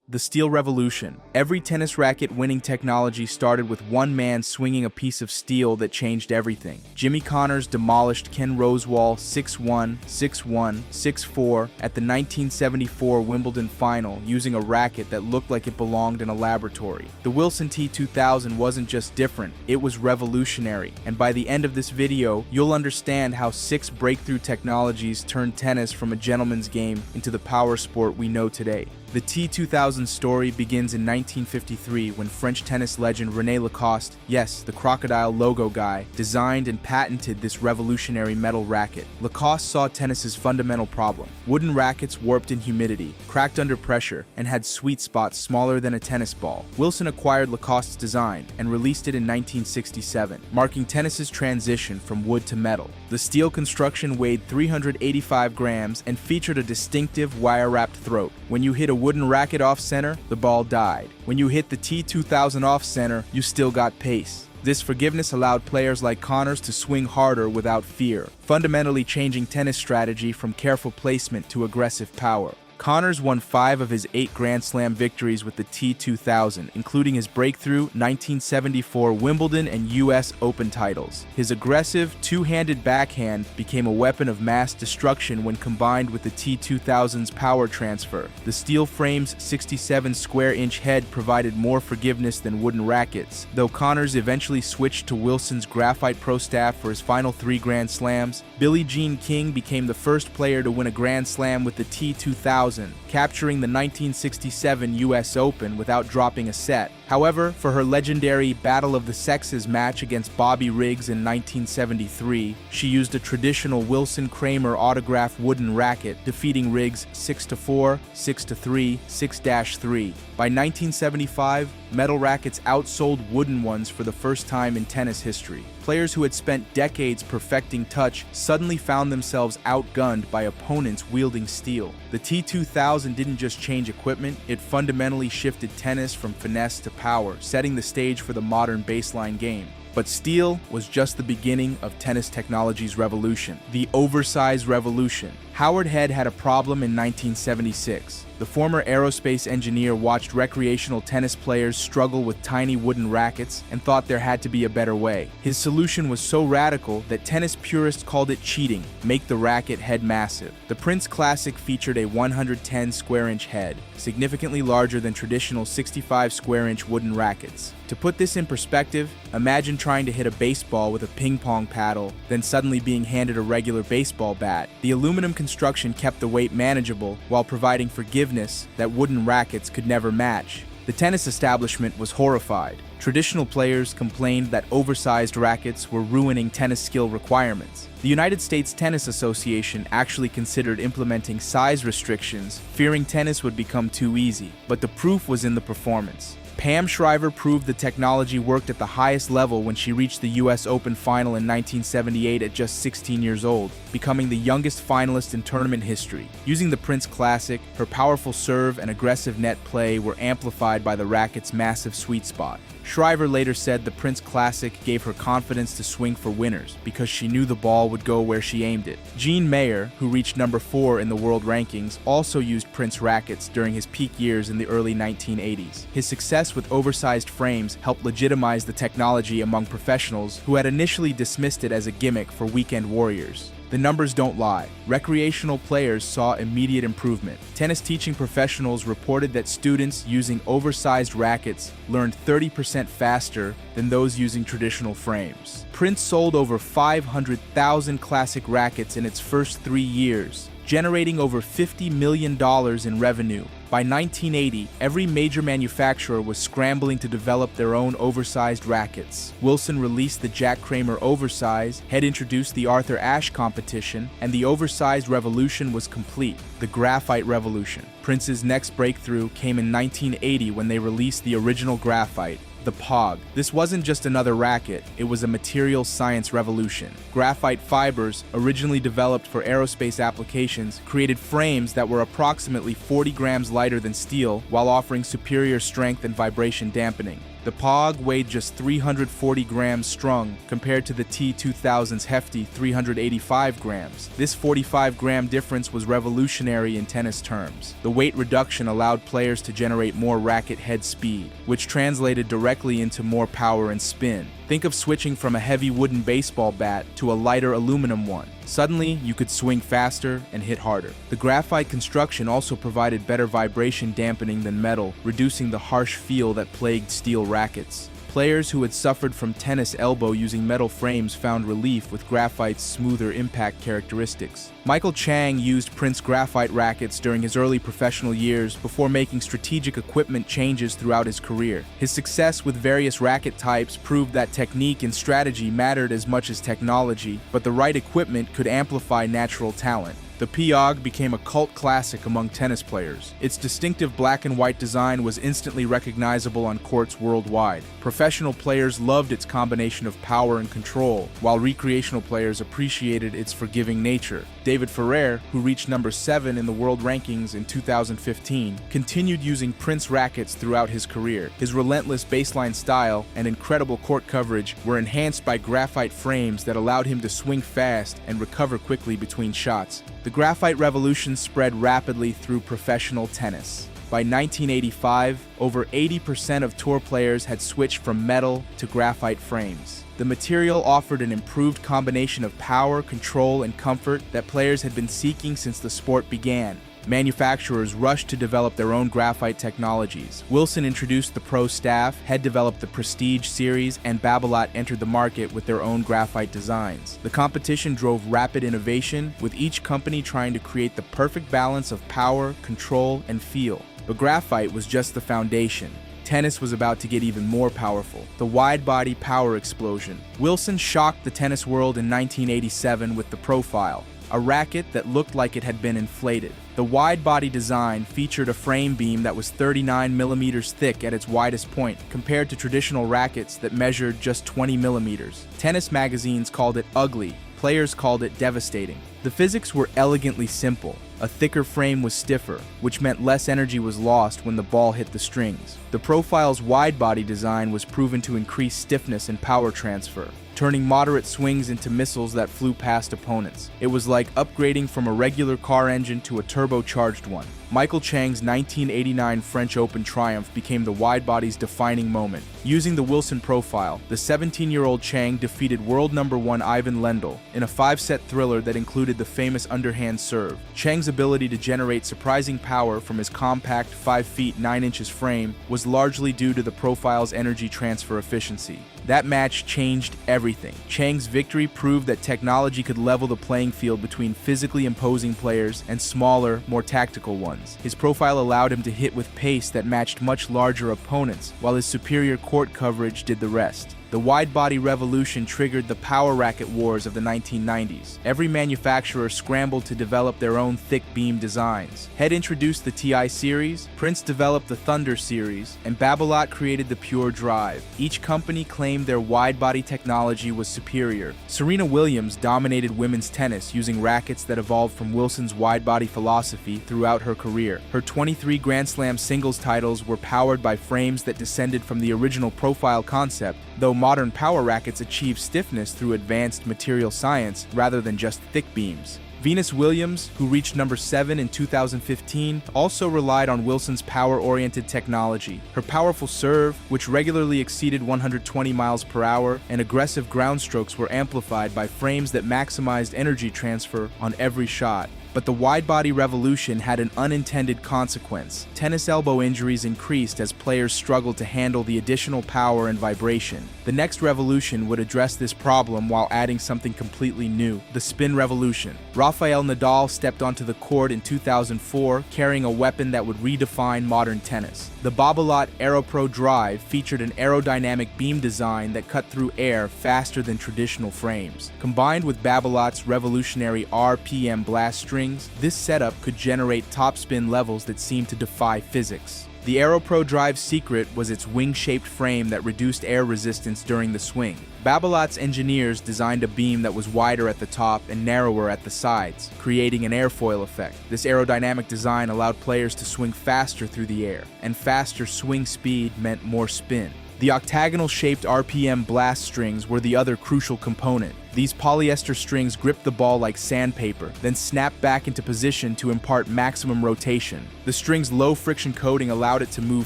The steel revolution. Every tennis racket winning technology started with one man swinging a piece of steel that changed everything. Jimmy Connors demolished Ken Rosewall 6-1, 6-1, 6-4 at the 1974 Wimbledon final using a racket that looked like it belonged in a laboratory. The Wilson T2000 wasn't just different, it was revolutionary. And by the end of this video, you'll understand how 6 breakthrough technologies turned tennis from a gentleman's game into the power sport we know today. The T2000 story begins in 1953 when French tennis legend René Lacoste, yes, the crocodile logo guy, designed and patented this revolutionary metal racket. Lacoste saw tennis's fundamental problem. Wooden rackets warped in humidity, cracked under pressure, and had sweet spots smaller than a tennis ball. Wilson acquired Lacoste's design and released it in 1967, marking tennis's transition from wood to metal. The steel construction weighed 385 grams and featured a distinctive wire-wrapped throat. When you hit a wooden racket off-center, the ball died. When you hit the T2000 off-center, you still got pace. This forgiveness allowed players like Connors to swing harder without fear, fundamentally changing tennis strategy from careful placement to aggressive power. Connors won 5 of his 8 Grand Slam victories with the T2000, including his breakthrough 1974 Wimbledon and US Open titles. His aggressive, two-handed backhand became a weapon of mass destruction when combined with the T2000's power transfer. The steel frame's 67 square-inch head provided more forgiveness than wooden rackets. Though Connors eventually switched to Wilson's graphite Pro Staff for his final 3 Grand Slams, Billie Jean King became the first player to win a Grand Slam with the T2000, capturing the 1967 US Open without dropping a set. However, for her legendary Battle of the Sexes match against Bobby Riggs in 1973, she used a traditional Wilson Kramer autograph wooden racket, defeating Riggs 6-4, 6-3, 6-3. By 1975, metal rackets outsold wooden ones for the first time in tennis history. Players who had spent decades perfecting touch suddenly found themselves outgunned by opponents wielding steel. The T2000 didn't just change equipment, it fundamentally shifted tennis from finesse to power, setting the stage for the modern baseline game. But steel was just the beginning of tennis technology's revolution, the oversized revolution. Howard Head had a problem in 1976. The former aerospace engineer watched recreational tennis players struggle with tiny wooden rackets and thought there had to be a better way. His solution was so radical that tennis purists called it cheating, make the racket head massive. The Prince Classic featured a 110 square-inch head, significantly larger than traditional 65 square-inch wooden rackets. To put this in perspective, imagine trying to hit a baseball with a ping pong paddle, then suddenly being handed a regular baseball bat. The aluminum construction kept the weight manageable while providing forgiveness that wooden rackets could never match. The tennis establishment was horrified. Traditional players complained that oversized rackets were ruining tennis skill requirements. The United States Tennis Association actually considered implementing size restrictions, fearing tennis would become too easy. But the proof was in the performance. Pam Shriver proved the technology worked at the highest level when she reached the US Open final in 1978 at just 16 years old, becoming the youngest finalist in tournament history. Using the Prince Classic, her powerful serve and aggressive net play were amplified by the racket's massive sweet spot. Shriver later said the Prince Classic gave her confidence to swing for winners because she knew the ball would go where she aimed it. Gene Mayer, who reached number 4 in the world rankings, also used Prince rackets during his peak years in the early 1980s. His success with oversized frames helped legitimize the technology among professionals who had initially dismissed it as a gimmick for weekend warriors. The numbers don't lie. Recreational players saw immediate improvement. Tennis teaching professionals reported that students using oversized rackets learned 30% faster than those using traditional frames. Prince sold over 500,000 classic rackets in its first 3 years, generating over $50 million in revenue. By 1980, every major manufacturer was scrambling to develop their own oversized rackets. Wilson released the Jack Kramer Oversize, Head introduced the Arthur Ashe competition, and the oversized revolution was complete, the graphite revolution. Prince's next breakthrough came in 1980 when they released the original graphite, the POG. This wasn't just another racket, it was a material science revolution. Graphite fibers, originally developed for aerospace applications, created frames that were approximately 40 grams lighter than steel while offering superior strength and vibration dampening. The POG weighed just 340 grams strung compared to the T2000's hefty 385 grams. This 45-gram difference was revolutionary in tennis terms. The weight reduction allowed players to generate more racket head speed, which translated directly into more power and spin. Think of switching from a heavy wooden baseball bat to a lighter aluminum one. Suddenly, you could swing faster and hit harder. The graphite construction also provided better vibration dampening than metal, reducing the harsh feel that plagued steel rackets. Players who had suffered from tennis elbow using metal frames found relief with graphite's smoother impact characteristics. Michael Chang used Prince graphite rackets during his early professional years before making strategic equipment changes throughout his career. His success with various racket types proved that technique and strategy mattered as much as technology, but the right equipment could amplify natural talent. The POG became a cult classic among tennis players. Its distinctive black and white design was instantly recognizable on courts worldwide. Professional players loved its combination of power and control, while recreational players appreciated its forgiving nature. David Ferrer, who reached number 7 in the world rankings in 2015, continued using Prince rackets throughout his career. His relentless baseline style and incredible court coverage were enhanced by graphite frames that allowed him to swing fast and recover quickly between shots. The graphite revolution spread rapidly through professional tennis. By 1985, over 80% of tour players had switched from metal to graphite frames. The material offered an improved combination of power, control, and comfort that players had been seeking since the sport began. Manufacturers rushed to develop their own graphite technologies. Wilson introduced the Pro Staff, Head developed the Prestige series, and Babolat entered the market with their own graphite designs. The competition drove rapid innovation, with each company trying to create the perfect balance of power, control, and feel. But graphite was just the foundation. Tennis was about to get even more powerful. The wide-body power explosion. Wilson shocked the tennis world in 1987 with the Profile, a racket that looked like it had been inflated. The wide-body design featured a frame beam that was 39 millimeters thick at its widest point, compared to traditional rackets that measured just 20 millimeters. Tennis magazines called it ugly. Players called it devastating. The physics were elegantly simple. A thicker frame was stiffer, which meant less energy was lost when the ball hit the strings. The Profile's wide-body design was proven to increase stiffness and power transfer, turning moderate swings into missiles that flew past opponents. It was like upgrading from a regular car engine to a turbocharged one. Michael Chang's 1989 French Open triumph became the wide-body's defining moment. Using the Wilson Profile, the 17-year-old Chang defeated world number 1 Ivan Lendl in a 5-set thriller that included the famous underhand serve. Chang's ability to generate surprising power from his compact 5 feet 9 inches frame was largely due to the Profile's energy transfer efficiency. That match changed everything. Chang's victory proved that technology could level the playing field between physically imposing players and smaller, more tactical ones. His profile allowed him to hit with pace that matched much larger opponents, while his superior court coverage did the rest. The wide-body revolution triggered the power racket wars of the 1990s. Every manufacturer scrambled to develop their own thick beam designs. Head introduced the TI series, Prince developed the Thunder series, and Babolat created the Pure Drive. Each company claimed their wide-body technology was superior. Serena Williams dominated women's tennis using rackets that evolved from Wilson's wide-body philosophy throughout her career. Her 23 Grand Slam singles titles were powered by frames that descended from the original Profile concept, though modern power rackets achieve stiffness through advanced material science rather than just thick beams. Venus Williams, who reached number 7 in 2015, also relied on Wilson's power-oriented technology. Her powerful serve, which regularly exceeded 120 miles per hour, and aggressive ground strokes were amplified by frames that maximized energy transfer on every shot. But the wide-body revolution had an unintended consequence. Tennis elbow injuries increased as players struggled to handle the additional power and vibration. The next revolution would address this problem while adding something completely new: the spin revolution. Rafael Nadal stepped onto the court in 2004, carrying a weapon that would redefine modern tennis. The Babolat AeroPro Drive featured an aerodynamic beam design that cut through air faster than traditional frames. Combined with Babolat's revolutionary RPM blast strings, this setup could generate topspin levels that seemed to defy physics. The AeroPro Drive's secret was its wing-shaped frame that reduced air resistance during the swing. Babolat's engineers designed a beam that was wider at the top and narrower at the sides, creating an airfoil effect. This aerodynamic design allowed players to swing faster through the air, and faster swing speed meant more spin. The octagonal-shaped RPM blast strings were the other crucial component. These polyester strings gripped the ball like sandpaper, then snapped back into position to impart maximum rotation. The string's low-friction coating allowed it to move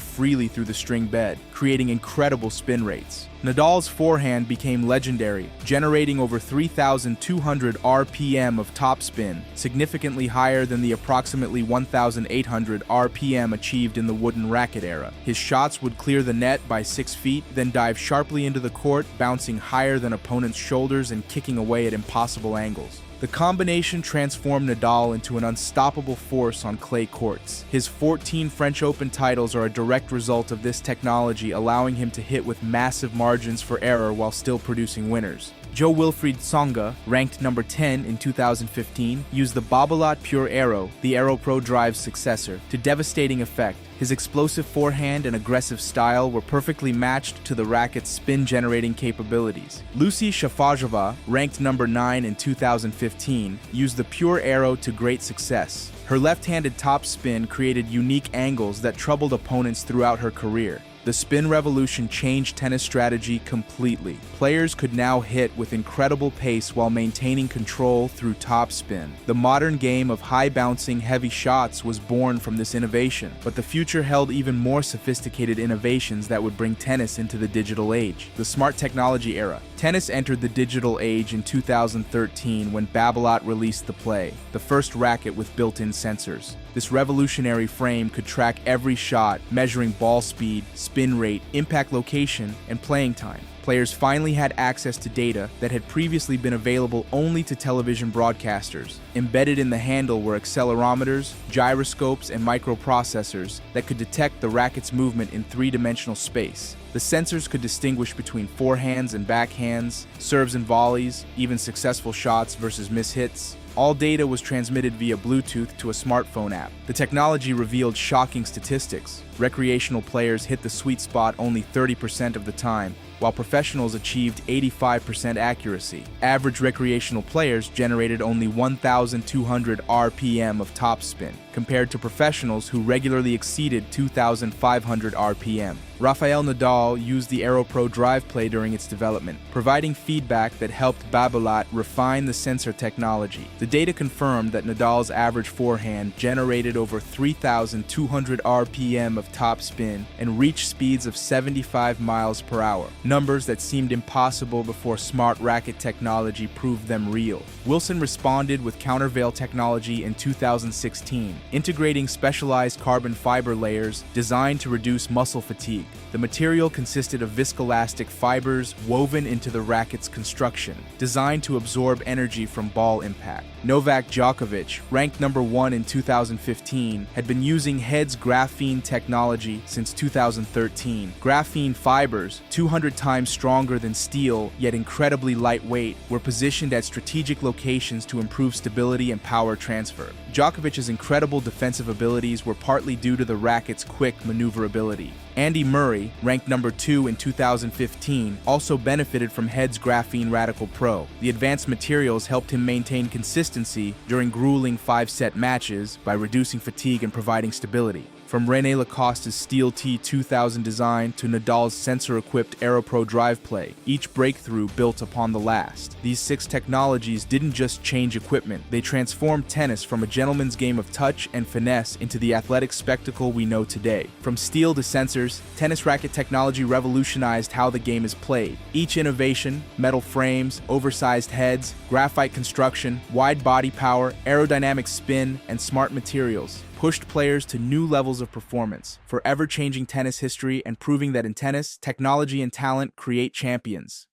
freely through the string bed, creating incredible spin rates. Nadal's forehand became legendary, generating over 3,200 RPM of topspin, significantly higher than the approximately 1,800 RPM achieved in the wooden racket era. His shots would clear the net by 6 feet, then dive sharply into the court, bouncing higher than opponents' shoulders and kicking away at impossible angles. The combination transformed Nadal into an unstoppable force on clay courts. His 14 French Open titles are a direct result of this technology, allowing him to hit with massive margins for error while still producing winners. Jo-Wilfried Tsonga, ranked number 10 in 2015, used the Babolat Pure Aero, the Aero Pro Drive's successor, to devastating effect. His explosive forehand and aggressive style were perfectly matched to the racket's spin-generating capabilities. Lucy Shafajova, ranked number 9 in 2015, used the Pure Aero to great success. Her left-handed topspin created unique angles that troubled opponents throughout her career. The spin revolution changed tennis strategy completely. Players could now hit with incredible pace while maintaining control through topspin. The modern game of high-bouncing, heavy shots was born from this innovation, but the future held even more sophisticated innovations that would bring tennis into the digital age. The smart technology era. Tennis entered the digital age in 2013 when Babolat released the Play, the first racket with built-in sensors. This revolutionary frame could track every shot, measuring ball speed, spin rate, impact location, and playing time. Players finally had access to data that had previously been available only to television broadcasters. Embedded in the handle were accelerometers, gyroscopes, and microprocessors that could detect the racket's movement in three-dimensional space. The sensors could distinguish between forehands and backhands, serves and volleys, even successful shots versus mishits. All data was transmitted via Bluetooth to a smartphone app. The technology revealed shocking statistics. Recreational players hit the sweet spot only 30% of the time, while professionals achieved 85% accuracy. Average recreational players generated only 1,200 RPM of topspin, compared to professionals who regularly exceeded 2,500 RPM. Rafael Nadal used the Aero Pro Drive Play during its development, providing feedback that helped Babolat refine the sensor technology. The data confirmed that Nadal's average forehand generated over 3,200 RPM of topspin and reached speeds of 75 miles per hour, numbers that seemed impossible before smart racket technology proved them real. Wilson responded with countervail technology in 2016, integrating specialized carbon fiber layers designed to reduce muscle fatigue. The material consisted of viscoelastic fibers woven into the racket's construction, designed to absorb energy from ball impact. Novak Djokovic, ranked number 1 in 2015, had been using Head's graphene technology since 2013. Graphene fibers, 200 times stronger than steel, yet incredibly lightweight, were positioned at strategic locations to improve stability and power transfer. Djokovic's incredible defensive abilities were partly due to the racket's quick maneuverability. Andy Murray, ranked number 2 in 2015, also benefited from Head's Graphene Radical Pro. The advanced materials helped him maintain consistency during grueling 5-set matches by reducing fatigue and providing stability. From René Lacoste's Steel T2000 design to Nadal's sensor-equipped Aero Pro Drive Play, each breakthrough built upon the last. These 6 technologies didn't just change equipment, they transformed tennis from a gentleman's game of touch and finesse into the athletic spectacle we know today. From steel to sensors, tennis racket technology revolutionized how the game is played. Each innovation, metal frames, oversized heads, graphite construction, wide body power, aerodynamic spin, and smart materials, pushed players to new levels of performance, forever changing tennis history and proving that in tennis, technology and talent create champions.